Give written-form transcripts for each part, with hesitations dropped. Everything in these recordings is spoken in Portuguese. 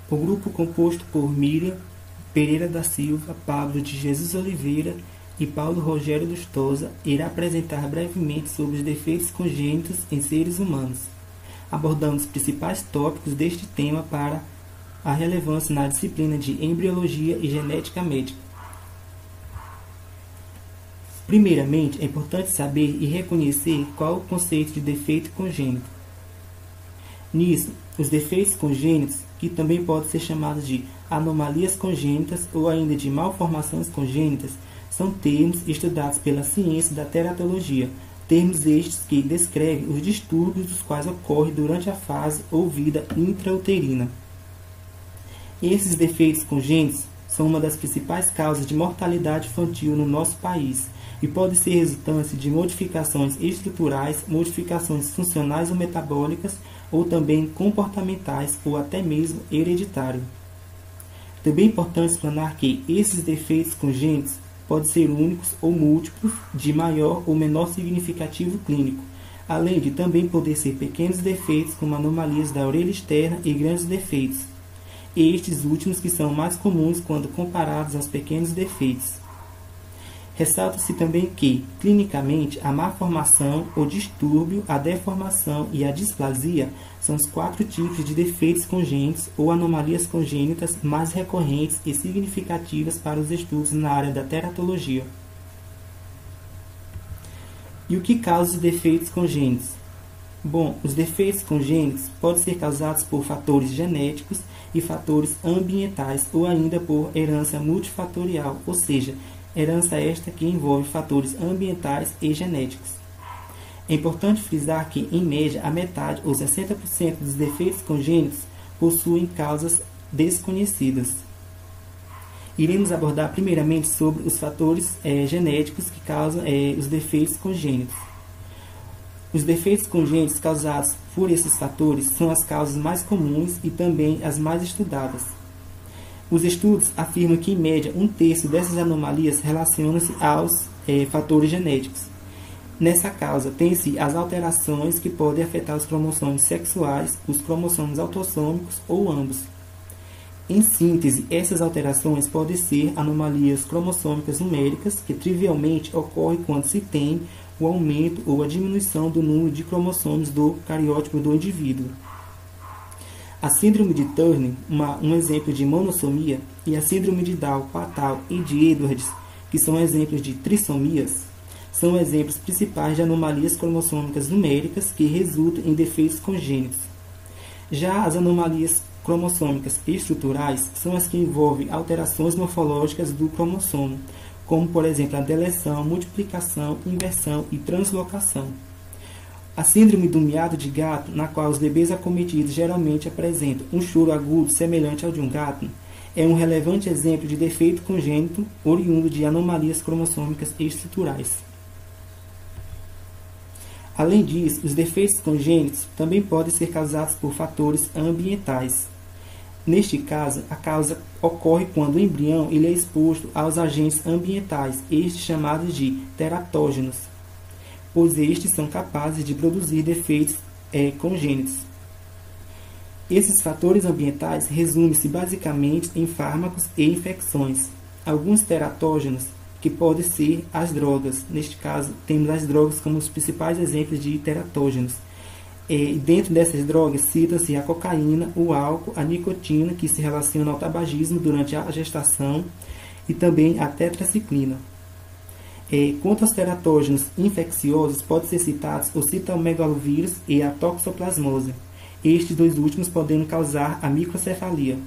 O grupo, composto por Miriam Pereira da Silva, Pablo de Jesus Oliveira e Paulo Rogério Lustosa, irá apresentar brevemente sobre os defeitos congênitos em seres humanos, abordando os principais tópicos deste tema para a relevância na disciplina de Embriologia e Genética Médica. Primeiramente, é importante saber e reconhecer qual o conceito de defeito congênito. Nisso, os defeitos congênitos, que também podem ser chamados de anomalias congênitas ou ainda de malformações congênitas, são termos estudados pela ciência da teratologia, termos estes que descrevem os distúrbios dos quais ocorrem durante a fase ou vida intrauterina. Esses defeitos congênitos são uma das principais causas de mortalidade infantil no nosso país e podem ser resultantes de modificações estruturais, modificações funcionais ou metabólicas, ou também comportamentais ou até mesmo hereditário. Também é importante explanar que esses defeitos congênitos podem ser únicos ou múltiplos, de maior ou menor significativo clínico, além de também poder ser pequenos defeitos como anomalias da orelha externa e grandes defeitos, estes últimos que são mais comuns quando comparados aos pequenos defeitos. Ressalta-se também que, clinicamente, a malformação, o distúrbio, a deformação e a displasia são os 4 tipos de defeitos congênitos ou anomalias congênitas mais recorrentes e significativas para os estudos na área da teratologia. E o que causa os defeitos congênitos? Bom, os defeitos congênitos podem ser causados por fatores genéticos e fatores ambientais ou ainda por herança multifatorial, ou seja, herança esta que envolve fatores ambientais e genéticos. É importante frisar que, em média, a metade ou 60% dos defeitos congênitos possuem causas desconhecidas. Iremos abordar primeiramente sobre os fatores genéticos que causam os defeitos congênitos. Os defeitos congênitos causados por esses fatores são as causas mais comuns e também as mais estudadas. Os estudos afirmam que, em média, 1/3 dessas anomalias relacionam-se aos fatores genéticos. Nessa causa, tem-se as alterações que podem afetar os cromossomos sexuais, os cromossomos autossômicos ou ambos. Em síntese, essas alterações podem ser anomalias cromossômicas numéricas, que trivialmente ocorrem quando se tem o aumento ou a diminuição do número de cromossomos do cariótipo do indivíduo. A síndrome de Turner, um exemplo de monossomia, e a síndrome de Down, Patal e de Edwards, que são exemplos de trissomias, são exemplos principais de anomalias cromossômicas numéricas que resultam em defeitos congênitos. Já as anomalias cromossômicas estruturais são as que envolvem alterações morfológicas do cromossomo, como, por exemplo, a deleção, multiplicação, inversão e translocação. A síndrome do miado de gato, na qual os bebês acometidos geralmente apresentam um choro agudo semelhante ao de um gato, é um relevante exemplo de defeito congênito oriundo de anomalias cromossômicas estruturais. Além disso, os defeitos congênitos também podem ser causados por fatores ambientais. Neste caso, a causa ocorre quando o embrião é exposto aos agentes ambientais, estes chamados de teratógenos, pois estes são capazes de produzir defeitos congênitos. Esses fatores ambientais resumem-se basicamente em fármacos e infecções. Alguns teratógenos, que podem ser as drogas. Neste caso, temos as drogas como os principais exemplos de teratógenos. Dentro dessas drogas, cita-se a cocaína, o álcool, a nicotina, que se relaciona ao tabagismo durante a gestação, e também a tetraciclina. Quanto aos teratógenos infecciosos, pode ser citados o citomegalovírus e a toxoplasmose, estes 2 últimos podendo causar a microcefalia.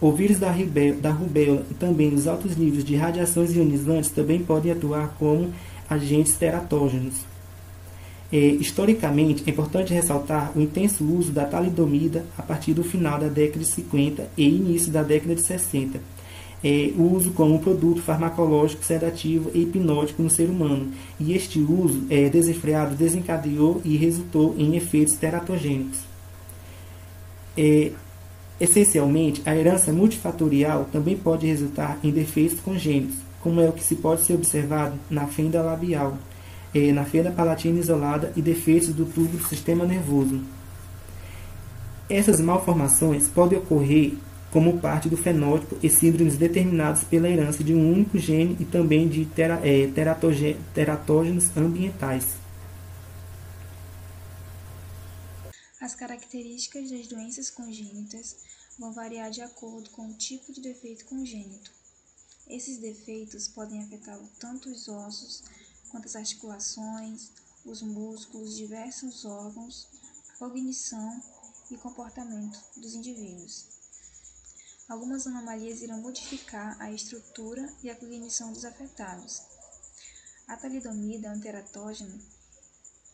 O vírus da rubéola e também os altos níveis de radiações ionizantes também podem atuar como agentes teratógenos. Historicamente, é importante ressaltar o intenso uso da talidomida a partir do final da década de 50 e início da década de 60. O uso como um produto farmacológico, sedativo e hipnótico no ser humano. E este uso desenfreado desencadeou e resultou em efeitos teratogênicos. Essencialmente, a herança multifatorial também pode resultar em defeitos congênitos, como é o que se pode ser observado na fenda labial, na fenda palatina isolada e defeitos do tubo do sistema nervoso. Essas malformações podem ocorrer como parte do fenótipo e síndromes determinados pela herança de um único gene e também de teratógenos ambientais. As características das doenças congênitas vão variar de acordo com o tipo de defeito congênito. Esses defeitos podem afetar tanto os ossos quanto as articulações, os músculos, diversos órgãos, a cognição e comportamento dos indivíduos. Algumas anomalias irão modificar a estrutura e a cognição dos afetados. A talidomida é um teratógeno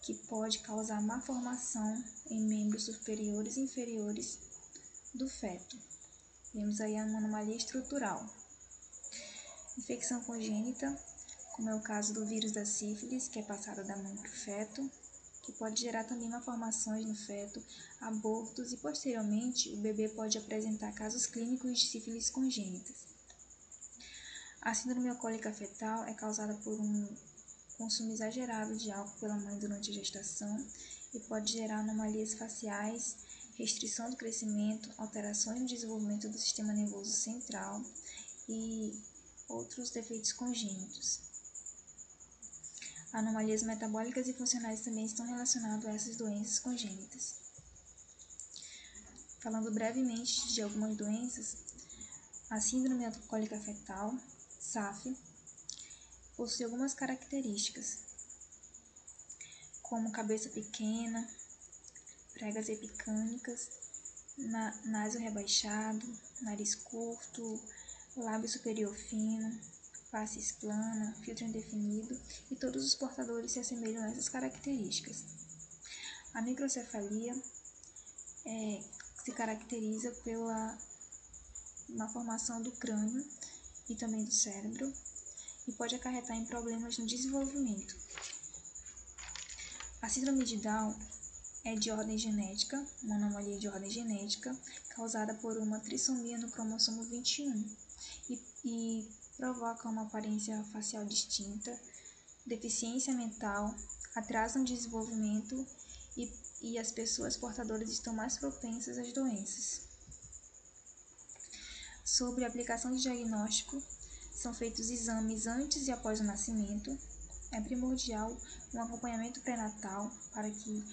que pode causar malformação em membros superiores e inferiores do feto. Vemos aí uma anomalia estrutural. Infecção congênita, como é o caso do vírus da sífilis, que é passado da mãe para o feto, que pode gerar também malformações no feto, abortos e, posteriormente, o bebê pode apresentar casos clínicos de sífilis congênitas. A síndrome alcoólica fetal é causada por um consumo exagerado de álcool pela mãe durante a gestação e pode gerar anomalias faciais, restrição do crescimento, alterações no desenvolvimento do sistema nervoso central e outros defeitos congênitos. Anomalias metabólicas e funcionais também estão relacionadas a essas doenças congênitas. Falando brevemente de algumas doenças, a síndrome alcoólica fetal, SAF, possui algumas características, como cabeça pequena, pregas epicânicas, naso rebaixado, nariz curto, lábio superior fino, face plana, filtro indefinido, e todos os portadores se assemelham a essas características. A microcefalia se caracteriza pela malformação do crânio e também do cérebro e pode acarretar em problemas no desenvolvimento. A síndrome de Down é de ordem genética, uma anomalia de ordem genética, causada por uma trissomia no cromossomo 21 e provoca uma aparência facial distinta, deficiência mental, atraso no desenvolvimento e as pessoas portadoras estão mais propensas às doenças. Sobre a aplicação de diagnóstico, são feitos exames antes e após o nascimento. É primordial um acompanhamento pré-natal para que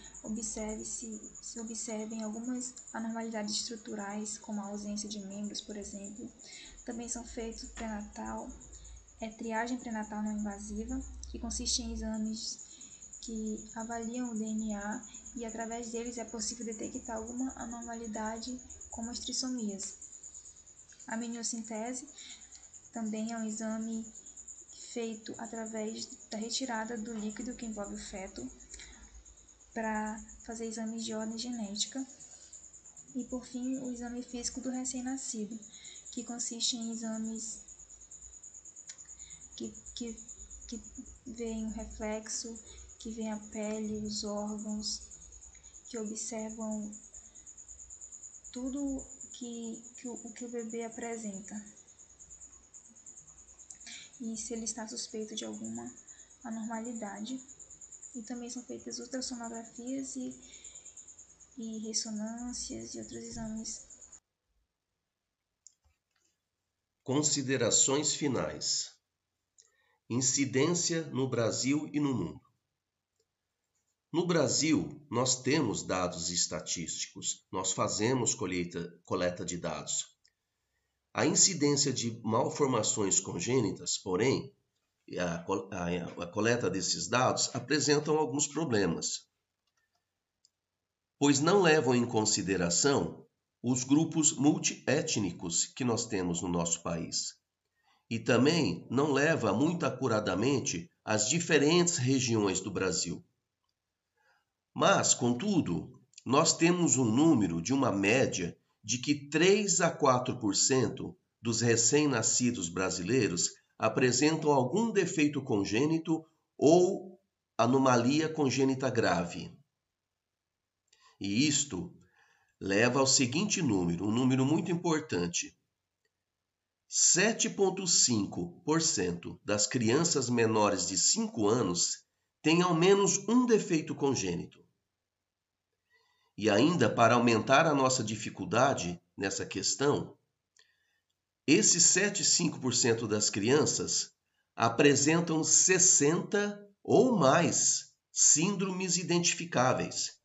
se observem algumas anormalidades estruturais, como a ausência de membros, por exemplo. Também são feitos pré-natal, triagem pré-natal não invasiva, que consiste em exames que avaliam o DNA e através deles é possível detectar alguma anormalidade como as trissomias. A amniocentese também é um exame feito através da retirada do líquido que envolve o feto para fazer exames de ordem genética. E, por fim, o exame físico do recém-nascido, que consiste em exames que veem o reflexo, que veem a pele, os órgãos, que observam tudo que o bebê apresenta. E se ele está suspeito de alguma anormalidade. E também são feitas ultrassonografias e ressonâncias e outros exames. Considerações finais. Incidência no Brasil e no mundo. No Brasil, nós temos dados estatísticos, nós fazemos coleta de dados. A incidência de malformações congênitas, porém, a coleta desses dados apresentam alguns problemas, pois não levam em consideração os grupos multiétnicos que nós temos no nosso país. E também não leva muito acuradamente as diferentes regiões do Brasil. Mas, contudo, nós temos um número de uma média de que 3 a 4% dos recém-nascidos brasileiros apresentam algum defeito congênito ou anomalia congênita grave. E isto leva ao seguinte número, um número muito importante. 7,5% das crianças menores de 5 anos têm ao menos um defeito congênito. E ainda, para aumentar a nossa dificuldade nessa questão, Esses 7,5% das crianças apresentam 60 ou mais síndromes identificáveis,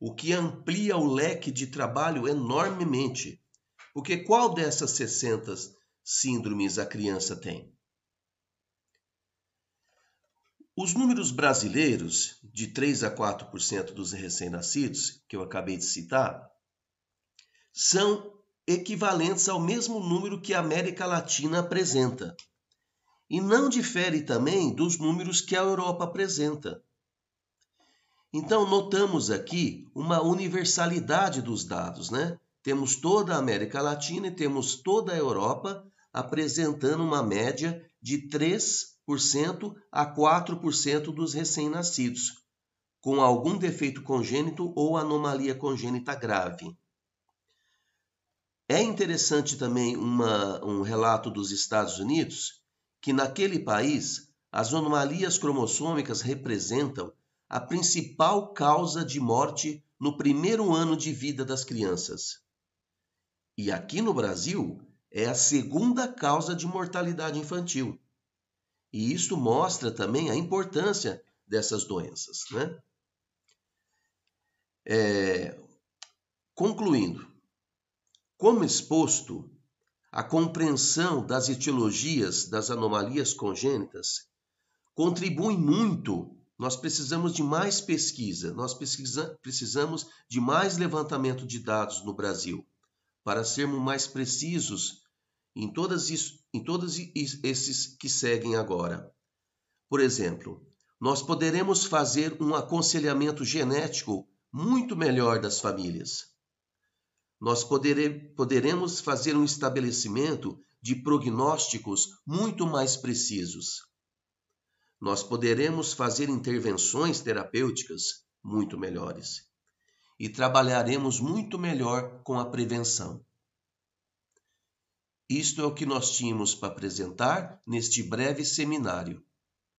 o que amplia o leque de trabalho enormemente. Porque qual dessas 60 síndromes a criança tem? Os números brasileiros, de 3 a 4% dos recém-nascidos, que eu acabei de citar, são equivalentes ao mesmo número que a América Latina apresenta. E não difere também dos números que a Europa apresenta. Então, notamos aqui uma universalidade dos dados, né? Temos toda a América Latina e temos toda a Europa apresentando uma média de 3% a 4% dos recém-nascidos, com algum defeito congênito ou anomalia congênita grave. É interessante também um relato dos Estados Unidos, que naquele país as anomalias cromossômicas representam a principal causa de morte no primeiro ano de vida das crianças. E aqui no Brasil é a segunda causa de mortalidade infantil. E isso mostra também a importância dessas doenças, né? Concluindo, como exposto, a compreensão das etiologias das anomalias congênitas contribui muito. Nós precisamos de mais pesquisa, nós precisamos de mais levantamento de dados no Brasil, para sermos mais precisos em todos esses que seguem agora. Por exemplo, nós poderemos fazer um aconselhamento genético muito melhor das famílias. Nós poderemos fazer um estabelecimento de prognósticos muito mais precisos. Nós poderemos fazer intervenções terapêuticas muito melhores. E trabalharemos muito melhor com a prevenção. Isto é o que nós tínhamos para apresentar neste breve seminário.